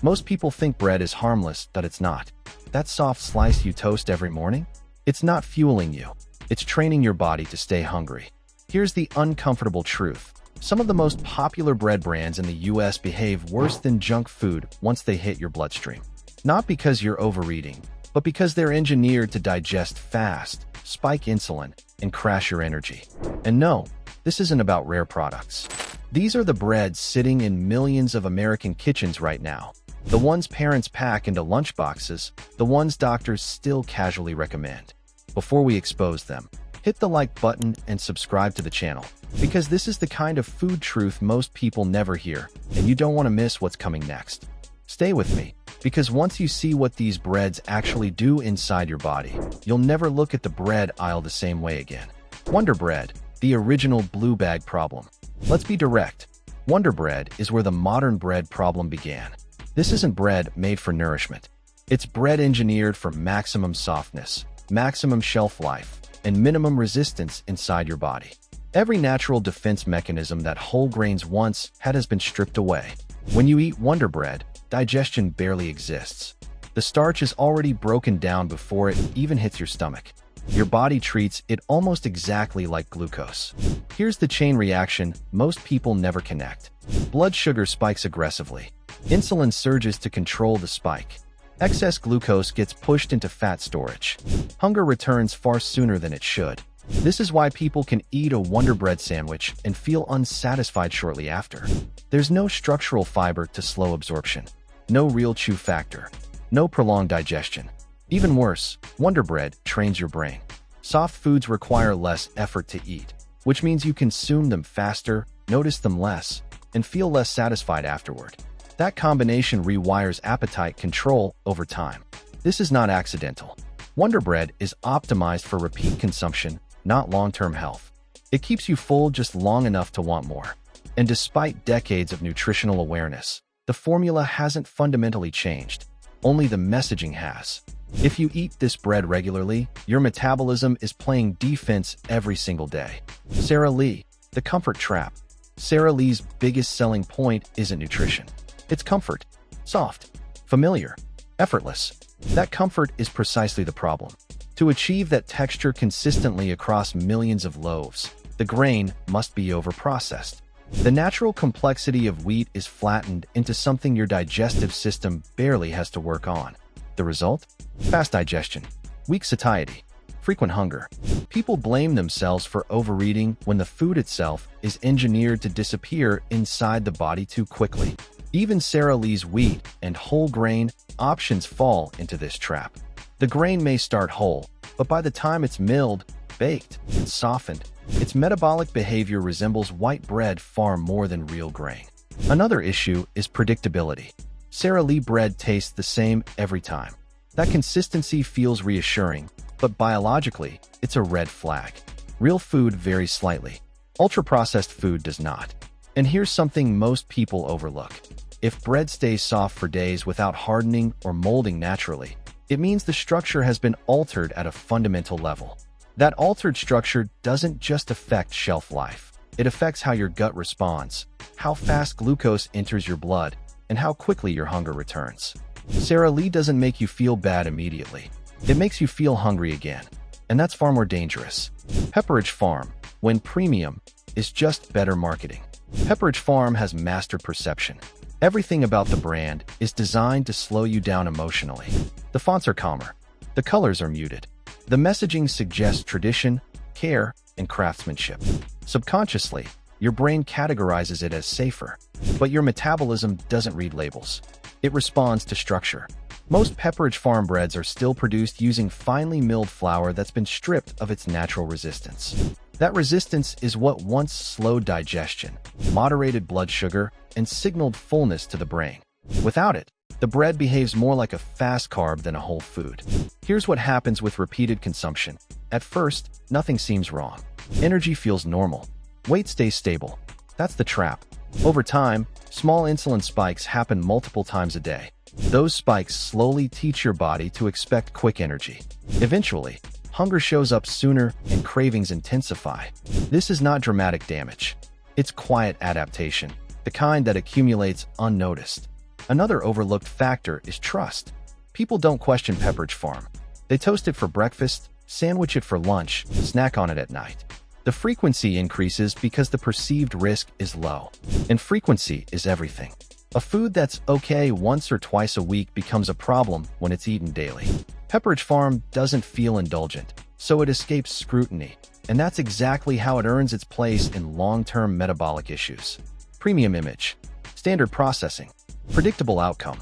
Most people think bread is harmless, but it's not. That soft slice you toast every morning? It's not fueling you. It's training your body to stay hungry. Here's the uncomfortable truth. Some of the most popular bread brands in the US behave worse than junk food once they hit your bloodstream. Not because you're overeating, but because they're engineered to digest fast, spike insulin, and crash your energy. And no, this isn't about rare products. These are the breads sitting in millions of American kitchens right now. The ones parents pack into lunchboxes, the ones doctors still casually recommend. Before we expose them, hit the like button and subscribe to the channel, because this is the kind of food truth most people never hear, and you don't want to miss what's coming next. Stay with me, because once you see what these breads actually do inside your body, you'll never look at the bread aisle the same way again. Wonder Bread, the original blue bag problem. Let's be direct. Wonder Bread is where the modern bread problem began. This isn't bread made for nourishment. It's bread engineered for maximum softness, maximum shelf life, and minimum resistance inside your body. Every natural defense mechanism that whole grains once had has been stripped away. When you eat Wonder Bread, digestion barely exists. The starch is already broken down before it even hits your stomach. Your body treats it almost exactly like glucose. Here's the chain reaction most people never connect. Blood sugar spikes aggressively. Insulin surges to control the spike. Excess glucose gets pushed into fat storage. Hunger returns far sooner than it should. This is why people can eat a Wonder Bread sandwich and feel unsatisfied shortly after. There's no structural fiber to slow absorption, no real chew factor, no prolonged digestion. Even worse, Wonder Bread trains your brain. Soft foods require less effort to eat, which means you consume them faster, notice them less, and feel less satisfied afterward. That combination rewires appetite control over time. This is not accidental. Wonder Bread is optimized for repeat consumption, not long-term health. It keeps you full just long enough to want more. And despite decades of nutritional awareness, the formula hasn't fundamentally changed. Only the messaging has. If you eat this bread regularly, your metabolism is playing defense every single day. Sara Lee, the comfort trap. Sara Lee's biggest selling point isn't nutrition. It's comfort. Soft, familiar, effortless. That comfort is precisely the problem. To achieve that texture consistently across millions of loaves, the grain must be overprocessed. The natural complexity of wheat is flattened into something your digestive system barely has to work on. The result? Fast digestion, weak satiety, frequent hunger. People blame themselves for overeating when the food itself is engineered to disappear inside the body too quickly. Even Sara Lee's wheat and whole grain options fall into this trap. The grain may start whole, but by the time it's milled, baked, and softened, its metabolic behavior resembles white bread far more than real grain. Another issue is predictability. Sara Lee bread tastes the same every time. That consistency feels reassuring, but biologically, it's a red flag. Real food varies slightly. Ultra-processed food does not. And here's something most people overlook. If bread stays soft for days without hardening or molding naturally, it means the structure has been altered at a fundamental level. That altered structure doesn't just affect shelf life. It affects how your gut responds, how fast glucose enters your blood, and how quickly your hunger returns. Sara Lee doesn't make you feel bad immediately. It makes you feel hungry again. And that's far more dangerous. Pepperidge Farm, when premium, is just better marketing. Pepperidge Farm has mastered perception. Everything about the brand is designed to slow you down emotionally. The fonts are calmer. The colors are muted. The messaging suggests tradition, care, and craftsmanship. Subconsciously, your brain categorizes it as safer, but your metabolism doesn't read labels. It responds to structure. Most Pepperidge Farm breads are still produced using finely milled flour that's been stripped of its natural resistance. That resistance is what once slowed digestion, moderated blood sugar, and signaled fullness to the brain. Without it, the bread behaves more like a fast carb than a whole food. Here's what happens with repeated consumption. At first, nothing seems wrong. Energy feels normal. Weight stays stable. That's the trap. Over time, small insulin spikes happen multiple times a day. Those spikes slowly teach your body to expect quick energy. Eventually, hunger shows up sooner and cravings intensify. This is not dramatic damage. It's quiet adaptation, the kind that accumulates unnoticed. Another overlooked factor is trust. People don't question Pepperidge Farm. They toast it for breakfast, sandwich it for lunch, snack on it at night. The frequency increases because the perceived risk is low. And frequency is everything. A food that's okay once or twice a week becomes a problem when it's eaten daily. Pepperidge Farm doesn't feel indulgent, so it escapes scrutiny. And that's exactly how it earns its place in long-term metabolic issues. Premium image, standard processing, predictable outcome.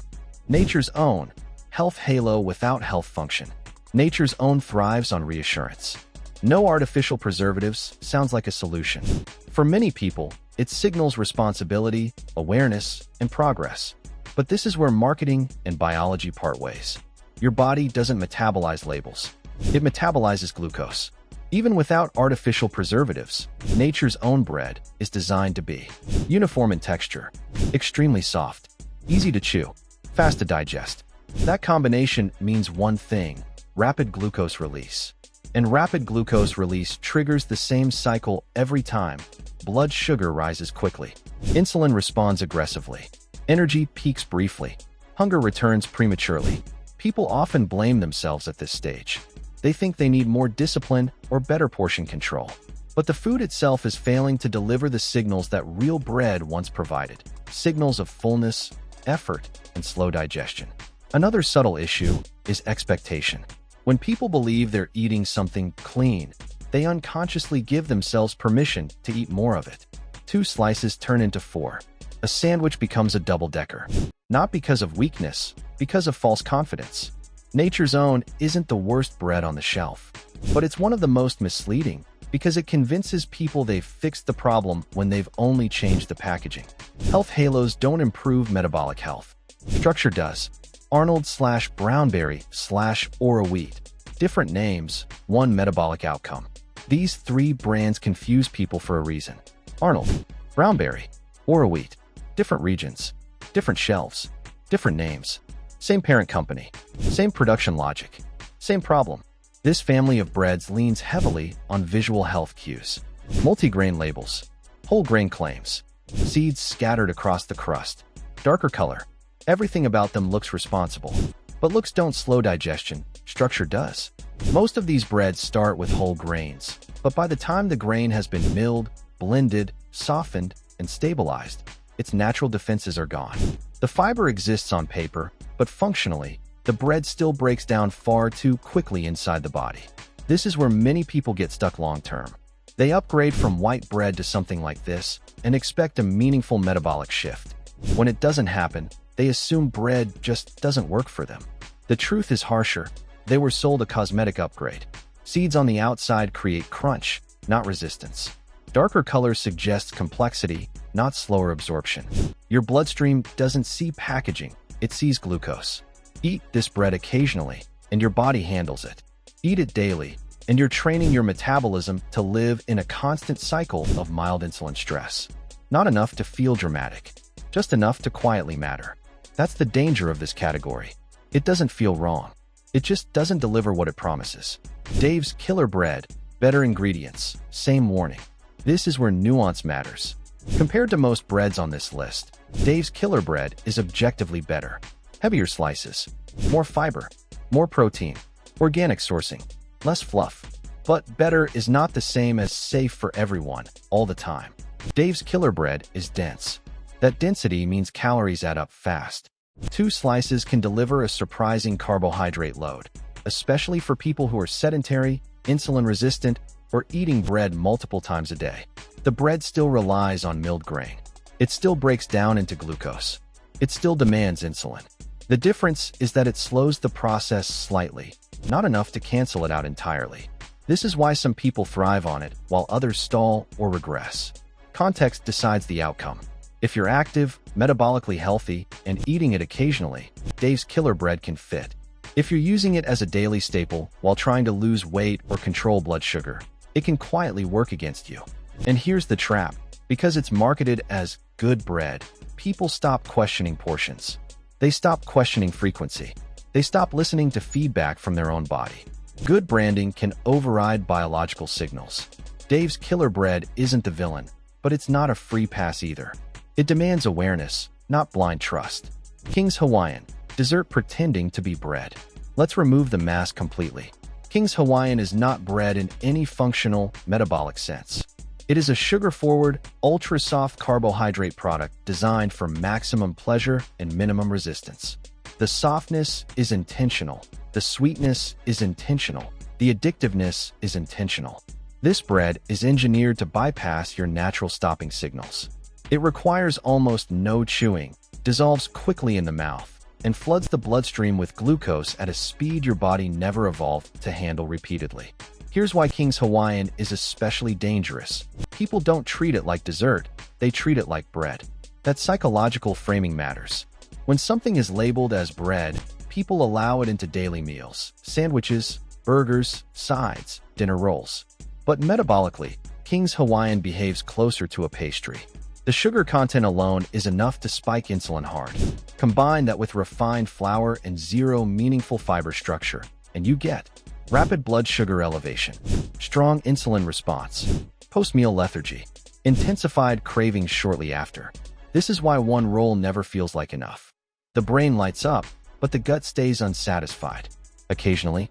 Nature's Own, health halo without health function. Nature's Own thrives on reassurance. No artificial preservatives sounds like a solution. For many people, it signals responsibility, awareness, and progress. But this is where marketing and biology part ways. Your body doesn't metabolize labels. It metabolizes glucose. Even without artificial preservatives, Nature's Own bread is designed to be uniform in texture, extremely soft, easy to chew, fast to digest. That combination means one thing: rapid glucose release. And rapid glucose release triggers the same cycle every time. Blood sugar rises quickly. Insulin responds aggressively. Energy peaks briefly. Hunger returns prematurely. People often blame themselves at this stage. They think they need more discipline or better portion control. But the food itself is failing to deliver the signals that real bread once provided. Signals of fullness, effort, and slow digestion. Another subtle issue is expectation. When people believe they're eating something clean, they unconsciously give themselves permission to eat more of it. 2 slices turn into 4. A sandwich becomes a double-decker. Not because of weakness, because of false confidence. Nature's Own isn't the worst bread on the shelf, but it's one of the most misleading because it convinces people they've fixed the problem when they've only changed the packaging. Health halos don't improve metabolic health. Structure does. Arnold/Brownberry/Ora Wheat. Different names, one metabolic outcome. These 3 brands confuse people for a reason. Arnold, Brownberry, Ora Wheat. Different regions, different shelves, different names. Same parent company, same production logic, same problem. This family of breads leans heavily on visual health cues. Multigrain labels, whole grain claims, seeds scattered across the crust, darker color. Everything about them looks responsible. But looks don't slow digestion, structure does. Most of these breads start with whole grains, but by the time the grain has been milled, blended, softened, and stabilized, its natural defenses are gone. The fiber exists on paper, but functionally, the bread still breaks down far too quickly inside the body. This is where many people get stuck long-term. They upgrade from white bread to something like this and expect a meaningful metabolic shift. When it doesn't happen, they assume bread just doesn't work for them. The truth is harsher. They were sold a cosmetic upgrade. Seeds on the outside create crunch, not resistance. Darker colors suggest complexity, not slower absorption. Your bloodstream doesn't see packaging, it sees glucose. Eat this bread occasionally, and your body handles it. Eat it daily, and you're training your metabolism to live in a constant cycle of mild insulin stress. Not enough to feel dramatic, just enough to quietly matter. That's the danger of this category. It doesn't feel wrong. It just doesn't deliver what it promises. Dave's Killer Bread, better ingredients, same warning. This is where nuance matters. Compared to most breads on this list, Dave's Killer Bread is objectively better. Heavier slices, more fiber, more protein, organic sourcing, less fluff. But better is not the same as safe for everyone, all the time. Dave's Killer Bread is dense. That density means calories add up fast. 2 slices can deliver a surprising carbohydrate load, especially for people who are sedentary, insulin-resistant, or eating bread multiple times a day. The bread still relies on milled grain. It still breaks down into glucose. It still demands insulin. The difference is that it slows the process slightly, not enough to cancel it out entirely. This is why some people thrive on it, while others stall or regress. Context decides the outcome. If you're active, metabolically healthy, and eating it occasionally, Dave's Killer Bread can fit. If you're using it as a daily staple while trying to lose weight or control blood sugar, it can quietly work against you. And here's the trap. Because it's marketed as good bread, people stop questioning portions. They stop questioning frequency. They stop listening to feedback from their own body. Good branding can override biological signals. Dave's Killer Bread isn't the villain, but it's not a free pass either. It demands awareness, not blind trust. King's Hawaiian, dessert pretending to be bread. Let's remove the mask completely. King's Hawaiian is not bread in any functional, metabolic sense. It is a sugar-forward, ultra-soft carbohydrate product designed for maximum pleasure and minimum resistance. The softness is intentional. The sweetness is intentional. The addictiveness is intentional. This bread is engineered to bypass your natural stopping signals. It requires almost no chewing, dissolves quickly in the mouth, and floods the bloodstream with glucose at a speed your body never evolved to handle repeatedly. Here's why King's Hawaiian is especially dangerous. People don't treat it like dessert, they treat it like bread. That psychological framing matters. When something is labeled as bread, people allow it into daily meals, sandwiches, burgers, sides, dinner rolls. But metabolically, King's Hawaiian behaves closer to a pastry. The sugar content alone is enough to spike insulin hard. Combine that with refined flour and zero meaningful fiber structure, and you get rapid blood sugar elevation, strong insulin response, post-meal lethargy, intensified cravings shortly after. This is why one roll never feels like enough. The brain lights up, but the gut stays unsatisfied. Occasionally,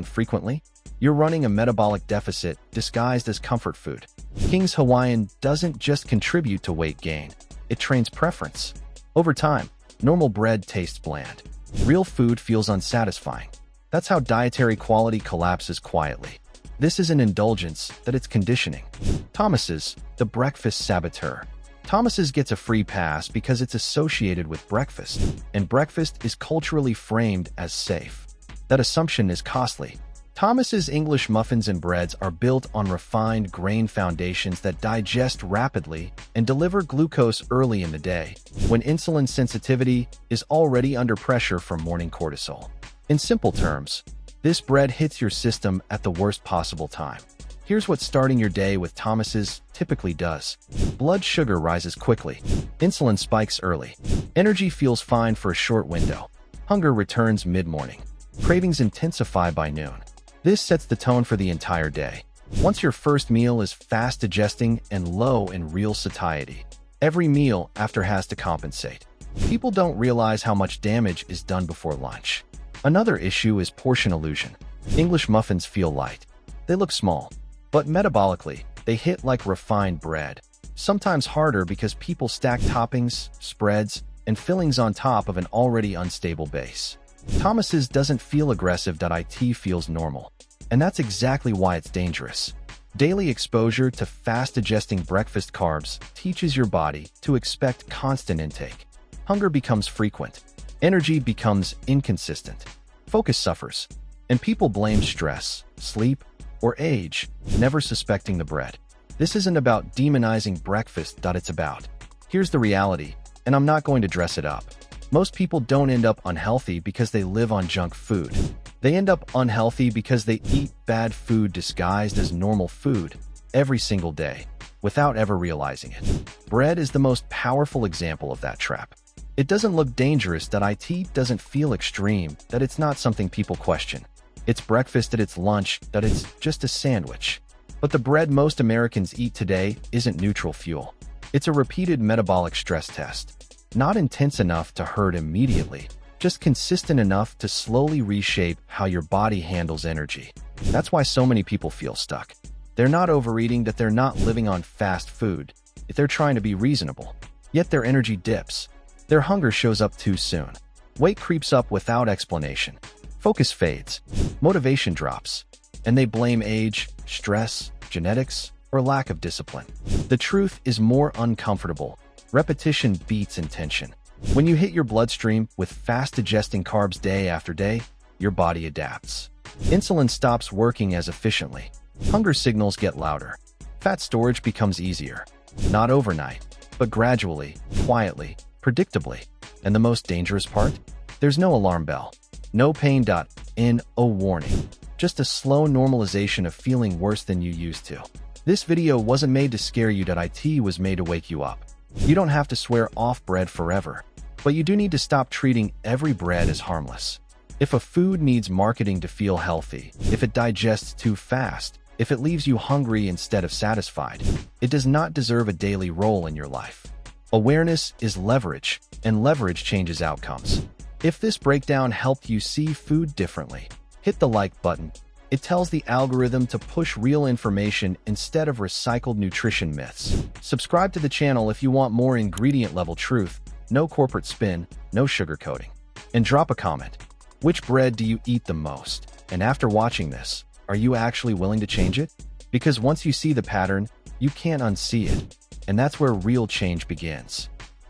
frequently, you're running a metabolic deficit disguised as comfort food. King's Hawaiian doesn't just contribute to weight gain, it trains preference. Over time, normal bread tastes bland. Real food feels unsatisfying. That's how dietary quality collapses quietly. This is an indulgence that it's conditioning. Thomas's, the breakfast saboteur. Thomas's gets a free pass because it's associated with breakfast, and breakfast is culturally framed as safe. That assumption is costly. Thomas's English muffins and breads are built on refined grain foundations that digest rapidly and deliver glucose early in the day, when insulin sensitivity is already under pressure from morning cortisol. In simple terms, this bread hits your system at the worst possible time. Here's what starting your day with Thomas's typically does. Blood sugar rises quickly. Insulin spikes early. Energy feels fine for a short window. Hunger returns mid-morning. Cravings intensify by noon. This sets the tone for the entire day. Once your first meal is fast digesting and low in real satiety, every meal after has to compensate. People don't realize how much damage is done before lunch. Another issue is portion illusion. English muffins feel light. They look small, but metabolically, they hit like refined bread. Sometimes harder because people stack toppings, spreads, and fillings on top of an already unstable base. Thomas's doesn't feel aggressive. It feels normal. And that's exactly why it's dangerous. Daily exposure to fast-digesting breakfast carbs teaches your body to expect constant intake. Hunger becomes frequent. Energy becomes inconsistent. Focus suffers. And people blame stress, sleep, or age, never suspecting the bread. This isn't about demonizing breakfast. It's about. Here's the reality, and I'm not going to dress it up. Most people don't end up unhealthy because they live on junk food. They end up unhealthy because they eat bad food disguised as normal food every single day, without ever realizing it. Bread is the most powerful example of that trap. It doesn't look dangerous. It doesn't feel extreme, that it's not something people question. It's breakfast, that it's lunch, that it's just a sandwich. But the bread most Americans eat today isn't neutral fuel. It's a repeated metabolic stress test. Not intense enough to hurt immediately, just consistent enough to slowly reshape how your body handles energy. That's why so many people feel stuck. They're not overeating, that they're not living on fast food, if they're trying to be reasonable. Yet their energy dips. Their hunger shows up too soon. Weight creeps up without explanation. Focus fades. Motivation drops. And they blame age, stress, genetics, or lack of discipline. The truth is more uncomfortable. Repetition beats intention. When you hit your bloodstream with fast-digesting carbs day after day, your body adapts. Insulin stops working as efficiently. Hunger signals get louder. Fat storage becomes easier. Not overnight, but gradually, quietly, predictably. And the most dangerous part? There's no alarm bell. No pain. No warning. Just a slow normalization of feeling worse than you used to. This video wasn't made to scare you. It was made to wake you up. You don't have to swear off bread forever, but you do need to stop treating every bread as harmless. If a food needs marketing to feel healthy, if it digests too fast, if it leaves you hungry instead of satisfied, it does not deserve a daily role in your life. Awareness is leverage. and leverage changes outcomes. If this breakdown helped you see food differently, hit the like button. It tells the algorithm to push real information instead of recycled nutrition myths. Subscribe to the channel if you want more ingredient-level truth, no corporate spin, no sugarcoating. And drop a comment. Which bread do you eat the most? And after watching this, are you actually willing to change it? Because once you see the pattern, you can't unsee it. And that's where real change begins.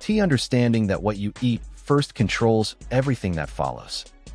Understanding that what you eat first controls everything that follows.